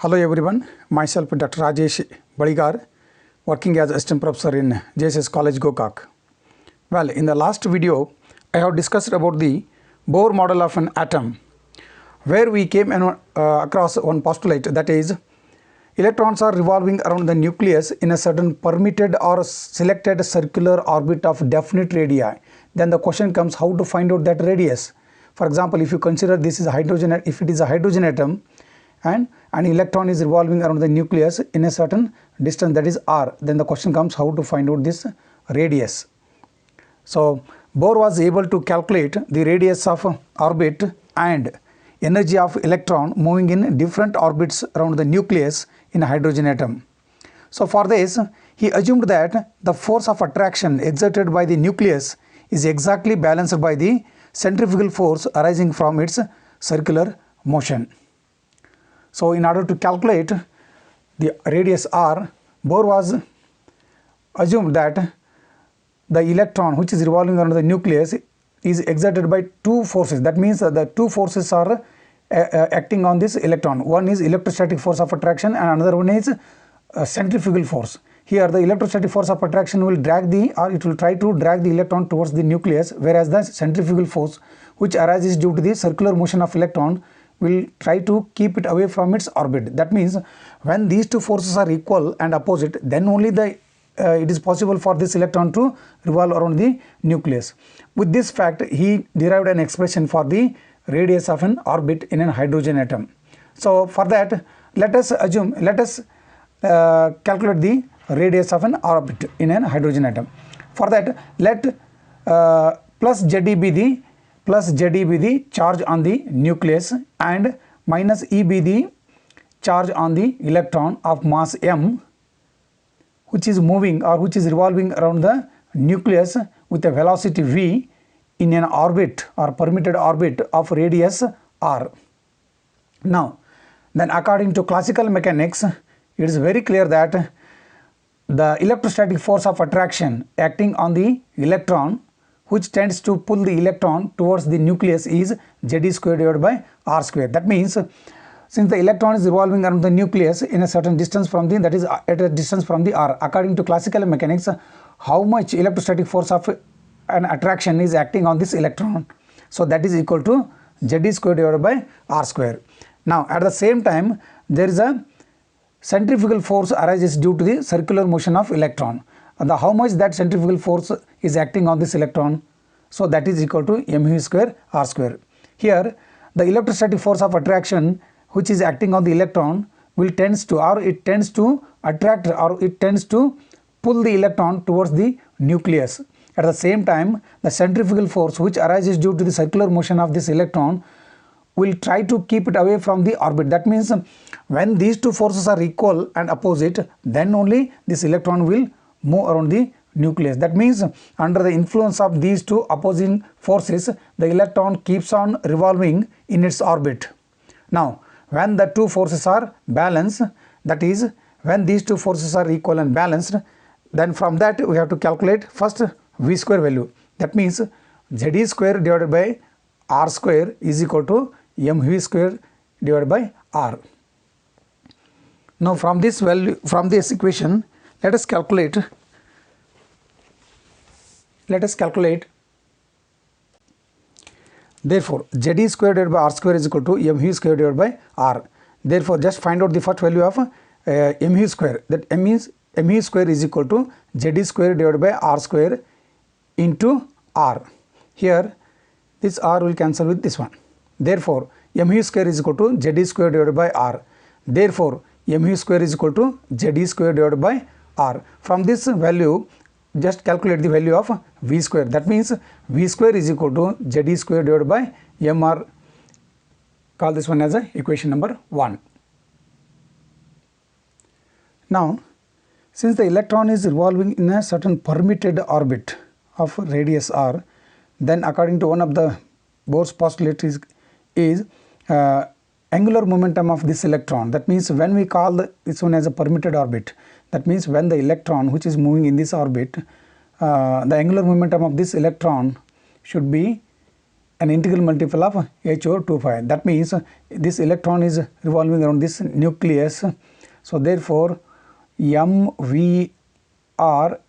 Hello everyone, myself Dr. Rajesh Baligar, working as assistant professor in JSS College Gokak. Well, in the last video, I have discussed about the Bohr model of an atom, where we came across one postulate, that is, electrons are revolving around the nucleus in a certain permitted or selected circular orbit of definite radii. Then the question comes how to find out that radius. For example, if you consider this is a hydrogen, if it is a hydrogen atom, and an electron is revolving around the nucleus in a certain distance, that is r, then the question comes how to find out this radius. So Bohr was able to calculate the radius of orbit and energy of electron moving in different orbits around the nucleus in a hydrogen atom. So for this, he assumed that the force of attraction exerted by the nucleus is exactly balanced by the centrifugal force arising from its circular motion. So in order to calculate the radius r, Bohr was assumed that the electron which is revolving around the nucleus is exerted by two forces. That means the two forces are acting on this electron. One is electrostatic force of attraction and another one is centrifugal force. Here the electrostatic force of attraction will drag it will try to drag the electron towards the nucleus, whereas the centrifugal force which arises due to the circular motion of electron will try to keep it away from its orbit. That means when these two forces are equal and opposite, then only it is possible for this electron to revolve around the nucleus. With this fact, he derived an expression for the radius of an orbit in a hydrogen atom. So for that, let us calculate the radius of an orbit in a hydrogen atom. For that, let plus Ze be the charge on the nucleus and minus E be the charge on the electron of mass m, which is moving or which is revolving around the nucleus with a velocity v in an orbit or permitted orbit of radius r. Now, then according to classical mechanics, it is very clear that the electrostatic force of attraction acting on the electron which tends to pull the electron towards the nucleus is Ze square divided by r square. That means since the electron is revolving around the nucleus in a certain distance from the, that is at a distance from the r, according to classical mechanics, how much electrostatic force of an attraction is acting on this electron, so that is equal to Ze square divided by r square. Now at the same time, there is a centrifugal force arises due to the circular motion of electron, and how much that centrifugal force is acting on this electron, so that is equal to mv square r square. Here the electrostatic force of attraction which is acting on the electron tends to attract or it tends to pull the electron towards the nucleus. At the same time, the centrifugal force which arises due to the circular motion of this electron will try to keep it away from the orbit. That means when these two forces are equal and opposite, then only this electron will move around the nucleus. That means under the influence of these two opposing forces, the electron keeps on revolving in its orbit. Now when the two forces are balanced, that is when these two forces are equal and balanced, then from that we have to calculate first v square value. That means Ze square divided by r square is equal to mv square divided by r. Now from this value, from this equation, let us calculate therefore Ze square divided by r square is equal to mv square divided by r. Therefore just find out the first value of mv square. That mv square is equal to Ze square divided by r square into r. Here this r will cancel with this one. Therefore mv square is equal to Ze square divided by r. Therefore mv square is equal to Ze square divided by r. From this value, just calculate the value of v square. That means v square is equal to Ze square divided by mr. Call this one as a equation number 1. Now since the electron is revolving in a certain permitted orbit of radius r, then according to one of the Bohr's postulate is angular momentum of this electron. That means when we call this one as a permitted orbit, that means when the electron which is moving in this orbit, the angular momentum of this electron should be an integral multiple of h over 2 pi. That means this electron is revolving around this nucleus. So therefore mvr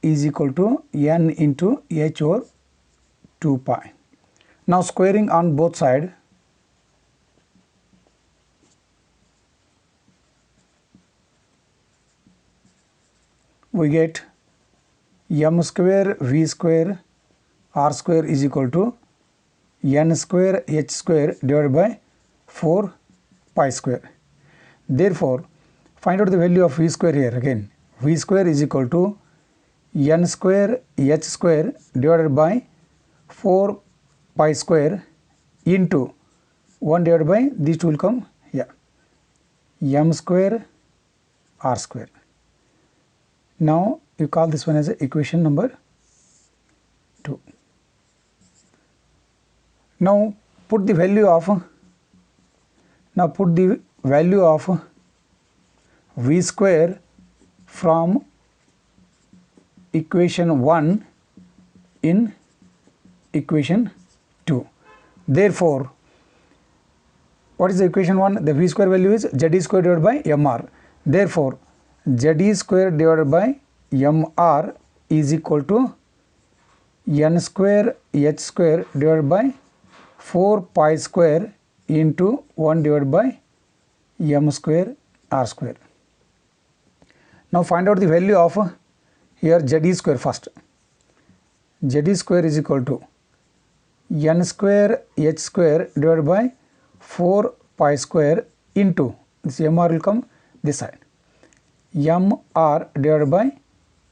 is equal to n into h over 2 pi. Now squaring on both sides, we get m square v square r square is equal to n square h square divided by 4 pi square. Therefore, find out the value of v square here again. V square is equal to n square h square divided by 4 pi square into 1 divided by these two will come here, m square r square. Now you call this one as equation number 2. Now put the value of v square from equation 1 in equation 2. Therefore, what is the equation 1? The v square value is z square divided by mr. Therefore, z square divided by mr is equal to n square h square divided by 4 pi square into 1 divided by m square r square. Now find out the value of here z square first. Z square is equal to n square h square divided by 4 pi square into this mr will come this side, mr divided by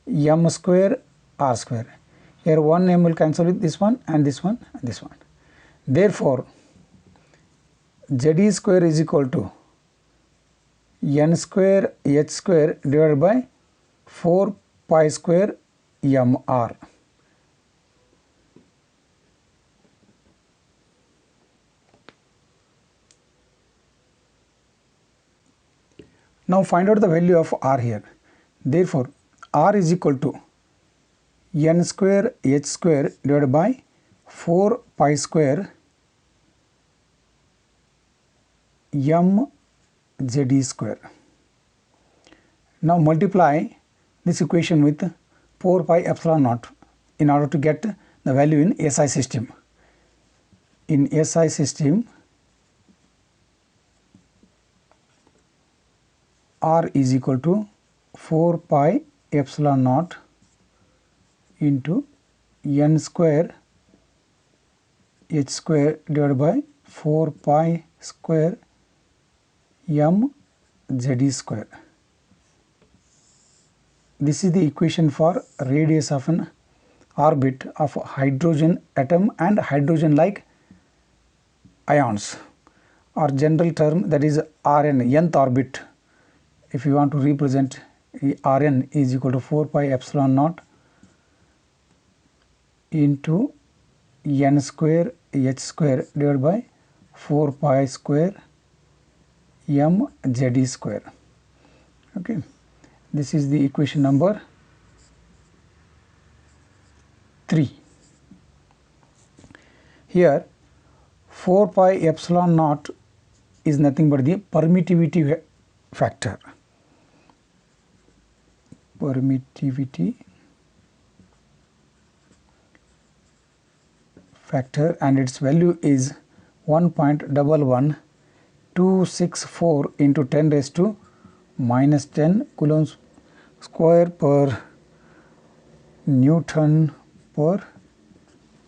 m square r square. Here one m will cancel with this one and this one and this one. Therefore, z square is equal to n square h square divided by 4 pi square mr. Now find out the value of r here. Therefore, r is equal to n square h square divided by 4 pi square m z square. Now multiply this equation with 4 pi epsilon naught in order to get the value in SI system. In SI system, r is equal to 4 pi epsilon naught into n square h square divided by 4 pi square m z square. This is the equation for radius of an orbit of hydrogen atom and hydrogen like ions, or general term, that is Rn, nth orbit. If you want to represent Rn is equal to 4 pi epsilon naught into n square h square divided by 4 pi square m z square. Okay, this is the equation number 3. Here 4 pi epsilon naught is nothing but the permittivity factor. Permittivity factor, and its value is 1.11264 into 10 raised to minus 10 coulombs square per Newton per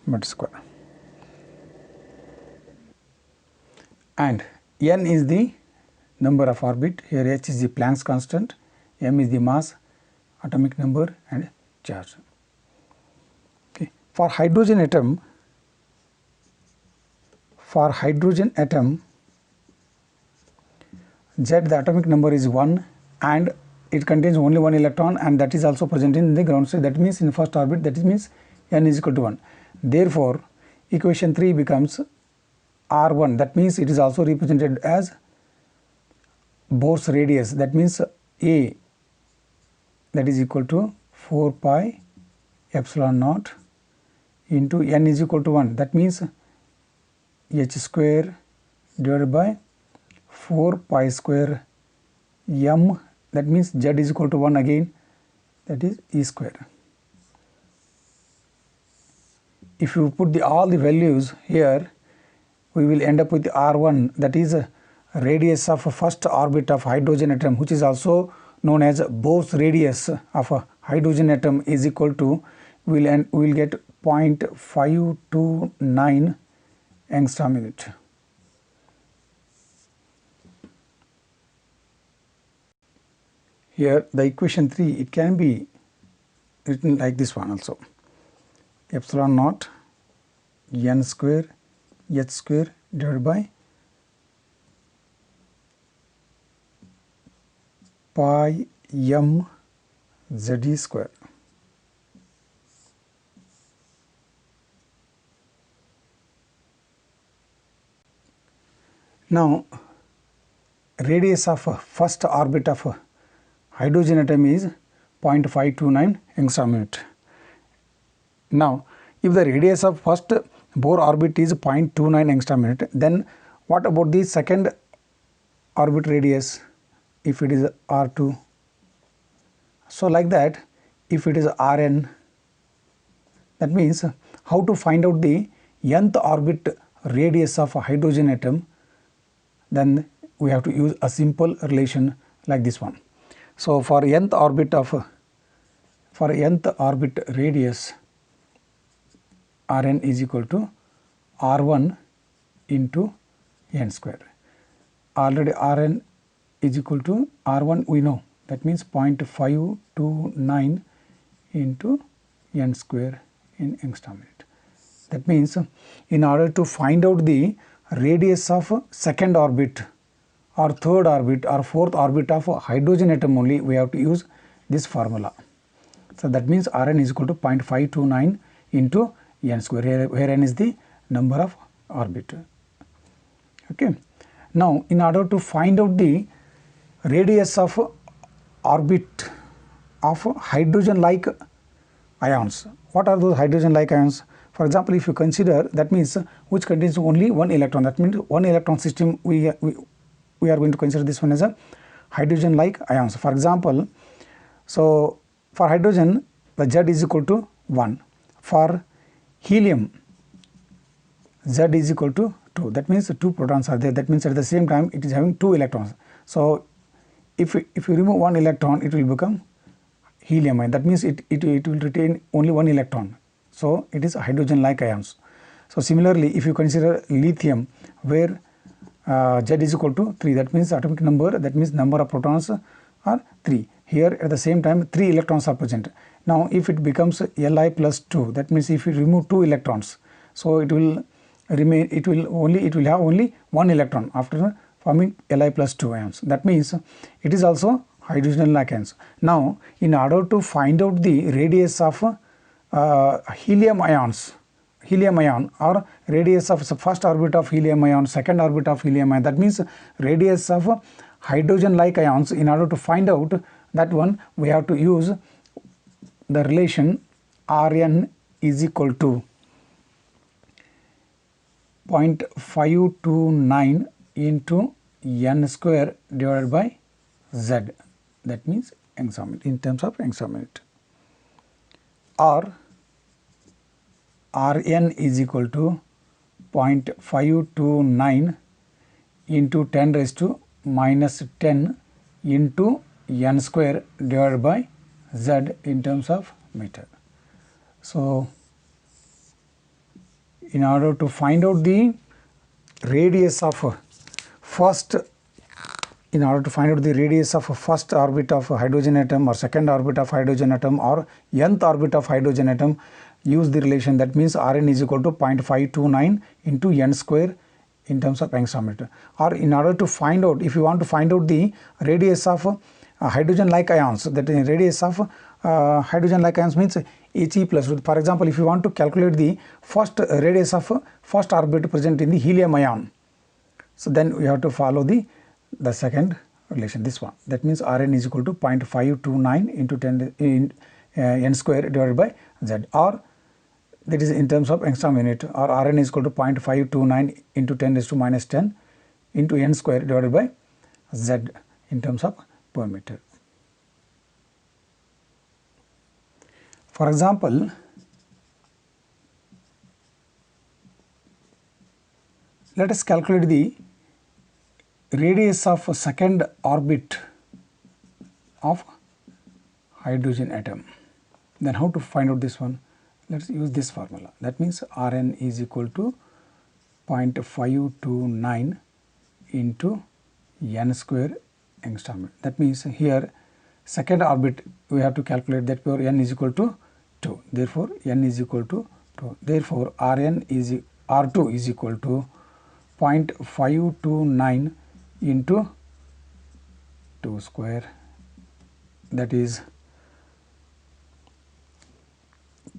meter square. And n is the number of orbit. Here h is the Planck's constant, m is the mass, atomic number and charge. Okay. For hydrogen atom, Z, the atomic number is 1 and it contains only one electron, and that is also present in the ground state. That means in first orbit, that means n is equal to 1. Therefore, equation 3 becomes R1. That means it is also represented as Bohr's radius. That means A, that is equal to 4 pi epsilon naught into n is equal to 1. That means h square divided by 4 pi square m, that means z is equal to 1 again, that is e square. If you put all the values here, we will end up with r1, that is radius of first orbit of hydrogen atom, which is also known as Bohr's radius of a hydrogen atom, is equal to, we will get 0.529 angstrom unit. Here the equation 3, it can be written like this one also: epsilon naught n square h square divided by pi m z square. Now radius of first orbit of hydrogen atom is 0.529 angstrom unit. Now if the radius of first Bohr orbit is 0.29 angstrom unit, then what about the second orbit radius, if it is r2? So like that, if it is rn, that means how to find out the nth orbit radius of a hydrogen atom, then we have to use a simple relation like this one. So for nth orbit radius, Rn is equal to R1 into n square. Already Rn is equal to R1 we know, that means 0.529 into n square in angstrom unit. That means in order to find out the radius of second orbit or third orbit or fourth orbit of hydrogen atom only, we have to use this formula. So that means Rn is equal to 0.529 into n square, where n is the number of orbit. Okay. Now in order to find out the radius of orbit of hydrogen like ions, what are those hydrogen like ions? For example, if you consider, that means which contains only one electron, that means one electron system, we are going to consider this one as a hydrogen like ions. For example, so for hydrogen the Z is equal to 1, for helium Z is equal to 2, that means 2 protons are there, that means at the same time it is having 2 electrons. So if you remove one electron, it will become helium ion, that means it will retain only one electron. So it is hydrogen like ions. So similarly, if you consider lithium, where Z is equal to 3, that means atomic number, that means number of protons are 3. Here at the same time 3 electrons are present. Now if it becomes Li plus 2, that means if you remove 2 electrons, so it will remain, it will have only one electron after forming Li plus 2 ions. That means it is also hydrogen like ions. Now in order to find out the radius of helium ion or radius of first orbit of helium ion, second orbit of helium ion, that means radius of hydrogen like ions, in order to find out that one, we have to use the relation Rn is equal to 0.529 into n square divided by Z, that means angstrom unit, in terms of angstrom unit, or Rn is equal to 0.529 into 10 raised to minus 10 into n square divided by Z in terms of meter. So in order to find out the radius of first orbit of hydrogen atom or second orbit of hydrogen atom or nth orbit of hydrogen atom, use the relation, that means Rn is equal to 0.529 into n square in terms of angstrom meter. Or in order to find out, if you want to find out the radius of hydrogen like ions, that is radius of hydrogen like ions means He plus. For example, if you want to calculate the first radius of first orbit present in the helium ion, so then we have to follow the second relation, this one, that means Rn is equal to 0.529 into 10 in n square divided by Z. Or that is in terms of angstrom unit, or Rn is equal to 0.529 into 10 raised to minus 10 into n square divided by Z in terms of per meter. For example, let us calculate the radius of a second orbit of hydrogen atom. Then how to find out this one? Let us use this formula. That means Rn is equal to 0.529 into n square angstrom. That means here second orbit we have to calculate, that for n is equal to 2. Therefore, n is equal to 2. Therefore, R2 is equal to 0.529 into 2 square, that is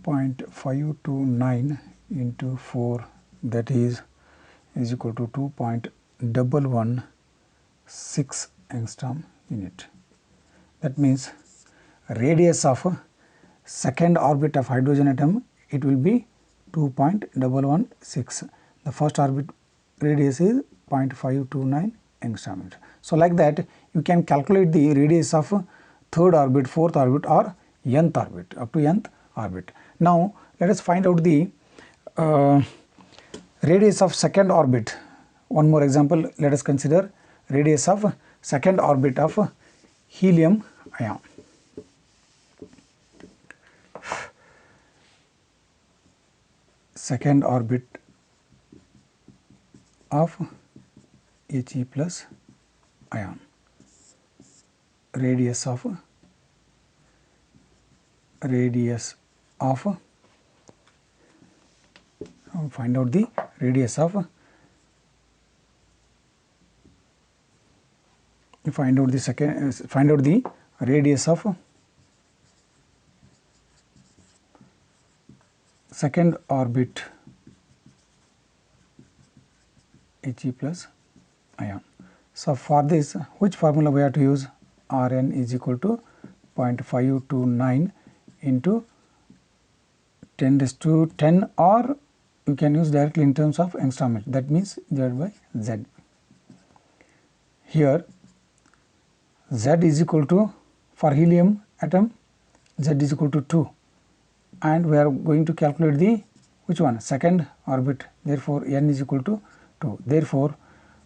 0.529 into 4, that is equal to 2.116 angstrom unit. That means radius of second orbit of hydrogen atom, it will be 2.116. The first orbit radius is 0.529 angstrom unit. So like that you can calculate the radius of third orbit, fourth orbit, or nth orbit, up to nth orbit. Now let us find out the radius of second orbit. One more example, let us consider radius of second orbit of helium ion. Second orbit of He plus ion, radius of find out the radius of find out the radius of second orbit He plus ion. So for this, which formula we have to use? Rn is equal to 0.529 into 10 raised to 10, or you can use directly in terms of angstrom unit, that means divided by Z. Here Z is equal to, for helium atom, Z is equal to 2, and we are going to calculate the which one? Second orbit. Therefore, n is equal to 2. Therefore,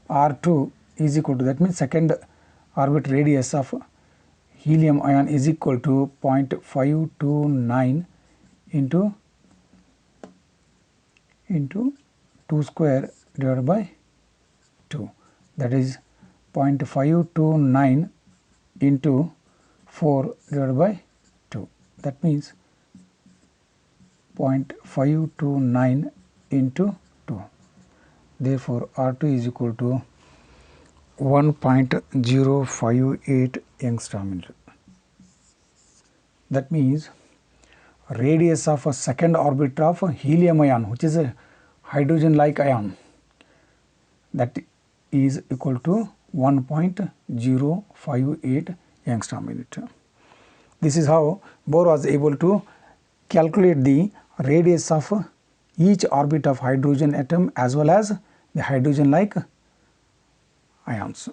R2 is equal to, that means second orbit radius of helium ion is equal to 0.529 into 2 square divided by 2, that is 0.529 into 4 divided by 2, that means 0.529 into 2. Therefore, R2 is equal to 1.058 angstrom unit. That means radius of a second orbit of a helium ion, which is a hydrogen like ion, that is equal to 1.058 angstrom unit. This is how Bohr was able to calculate the radius of each orbit of hydrogen atom as well as the hydrogen like ions.